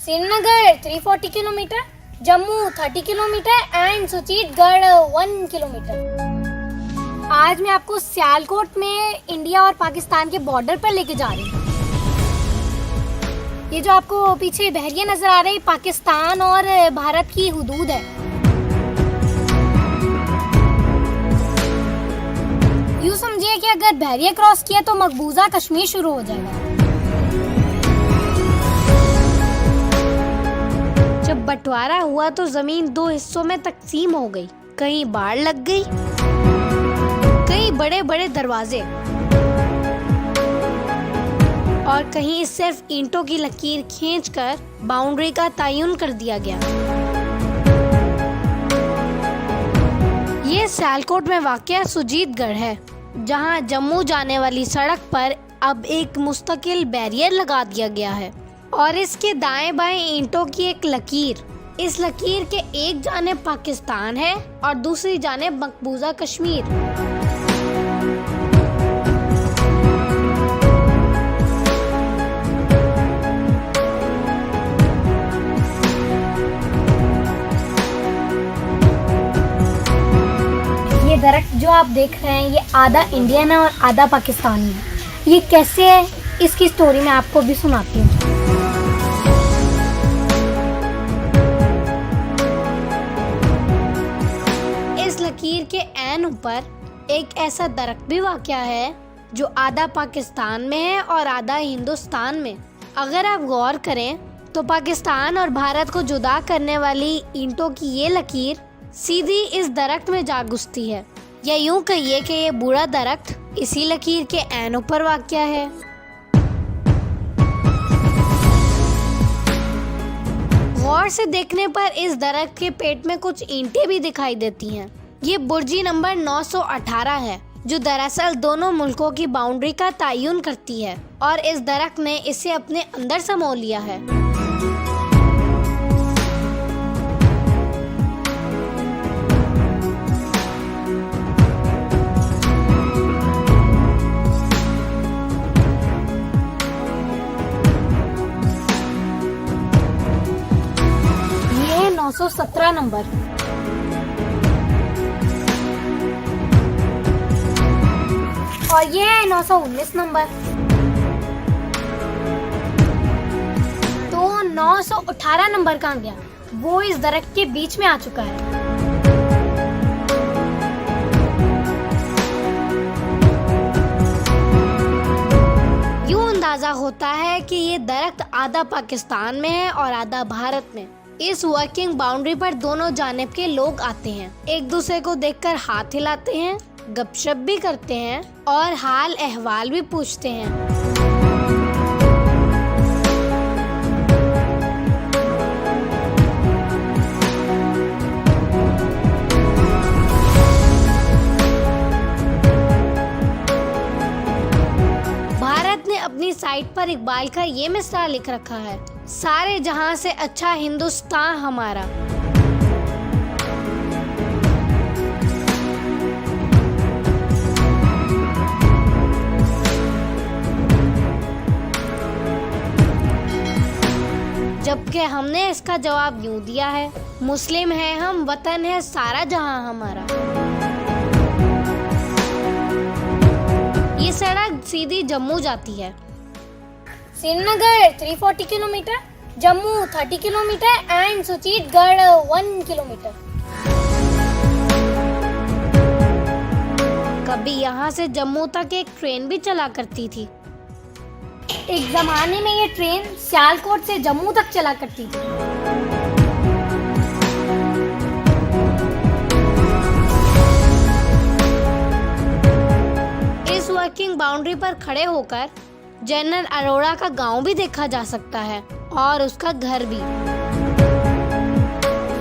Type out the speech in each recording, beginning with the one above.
Srinagar 340 kilometre, Jammu 30 kilometre and Suchetgarh 1 kilometre. आज मैं आपको सियालकोट में इंडिया और पाकिस्तान के बॉर्डर पर लेके जा रही हूँ। ये जो आपको पीछे बहरिया नजर आ रही है, पाकिस्तान और भारत की हुदूद है। यूँ समझिए कि अगर बहरिया क्रॉस किया तो मकबूजा कश्मीर शुरू हो जाएगा। जब बंटवारा हुआ तो जमीन दो हिस्सों में तकसीम हो गई। कहीं बाढ़ लग गई, कहीं बड़े बड़े दरवाजे और कहीं सिर्फ ईंटों की लकीर खींचकर बाउंड्री का तयन कर दिया गया। ये सियालकोट में वाक़या सुचीतगढ़ है, जहां जम्मू जाने वाली सड़क पर अब एक मुस्तकिल बैरियर लगा दिया गया है और इसके दाएं बाएं ईंटों की एक लकीर। इस लकीर के एक जानिब पाकिस्तान है और दूसरी जानिब मकबूजा कश्मीर। ये दरख्त जो आप देख रहे हैं, ये आधा इंडियन है और आधा पाकिस्तानी है। ये कैसे है, इसकी स्टोरी मैं आपको भी सुनाती हूँ। इस लकीर के ऐन ऊपर एक ऐसा दरख्त भी वाक़या है जो आधा पाकिस्तान में है और आधा हिंदुस्तान में। अगर आप गौर करें तो पाकिस्तान और भारत को जुदा करने वाली ईंटों की ये लकीर सीधी इस दरख्त में जा घुसती है, या यूं कहिए कि ये बूढ़ा दरख्त इसी लकीर के ऐन ऊपर वाक़या है। गौर से देखने पर इस दरख्त के पेट में कुछ ईंटें भी दिखाई देती हैं। ये बुर्जी नंबर 918 है, जो दरअसल दोनों मुल्कों की बाउंड्री का तयन करती है और इस दरख्त ने इसे अपने अंदर समो लिया है। ये 917 नंबर और ये है 919 नंबर। तो 918 नंबर कहाँ गया? वो इस दरख्त के बीच में आ चुका है। यूं अंदाजा होता है कि ये दरख्त आधा पाकिस्तान में है और आधा भारत में। इस वर्किंग बाउंड्री पर दोनों जानिब के लोग आते हैं, एक दूसरे को देखकर हाथ हिलाते हैं, गपशप भी करते हैं और हाल अहवाल भी पूछते हैं। भारत ने अपनी साइट पर इकबाल का ये मिसरा लिख रखा है, सारे जहां से अच्छा हिंदुस्तान हमारा। जबकि हमने इसका जवाब यूं दिया है, मुस्लिम है हम, वतन है सारा जहां हमारा। ये सड़क सीधी जम्मू जाती है। Srinagar 340 kilometre, Jammu 30 kilometre and Suchetgarh 1 kilometre. कभी यहाँ से जम्मू तक एक ट्रेन भी चला करती थी। एक जमाने में ये ट्रेन सियालकोट से जम्मू तक चला करती थी। इस वर्किंग बाउंड्री पर खड़े होकर जनरल अरोड़ा का गांव भी देखा जा सकता है और उसका घर भी।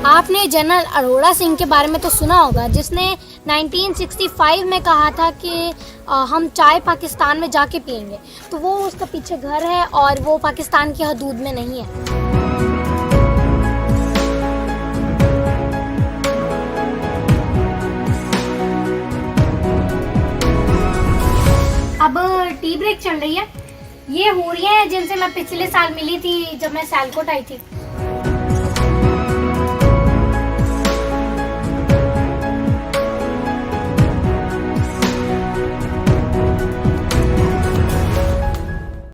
आपने जनरल अरोड़ा सिंह के बारे में तो सुना होगा, जिसने 1965 में कहा था कि हम चाय पाकिस्तान में जाके पियेंगे। तो वो उसका पीछे घर है और वो पाकिस्तान की हदूद में नहीं है। अब टी ब्रेक चल रही है। ये हूरियाँ हैं जिनसे मैं पिछले साल मिली थी जब मैं सियालकोट आई थी।